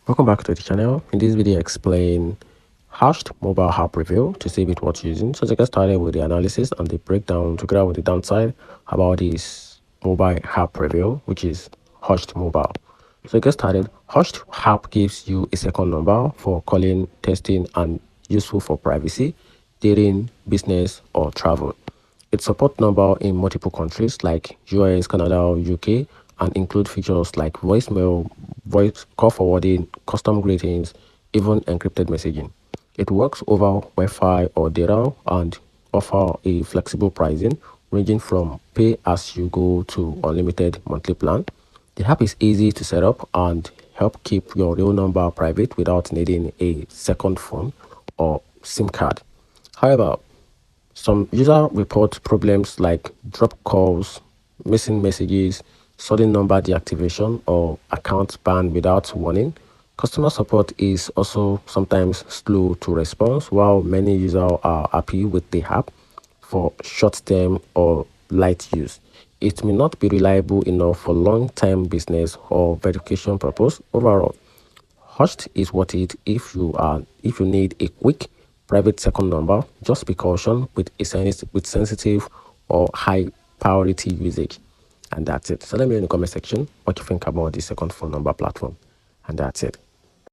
Welcome back to the channel. In this video, I explain hashed mobile app review to see it worth using. So to get started with the analysis and the breakdown together with the downside about this mobile app review, which is hashed mobile. So to get started, hashed app gives you a second number for calling, testing, and useful for privacy, dating, business, or travel. It supports number in multiple countries like US, Canada, UK, and include features like voicemail, voice call forwarding, custom greetings, even encrypted messaging. It works over Wi-Fi or data and offer a flexible pricing ranging from pay as you go to unlimited monthly plan. The app is easy to set up and help keep your real number private without needing a second phone or SIM card. However, some user report problems like drop calls, missing messages, sudden number deactivation, or account ban without warning. Customer support is also sometimes slow to respond, while many users are happy with the app for short-term or light use. It may not be reliable enough for long-term business or verification purpose. Overall, Hushed is worth it if you need a quick private second number. Just be caution with sensitive or high priority usage. And that's it. So let me know in the comment section what you think about the second phone number platform. And that's it.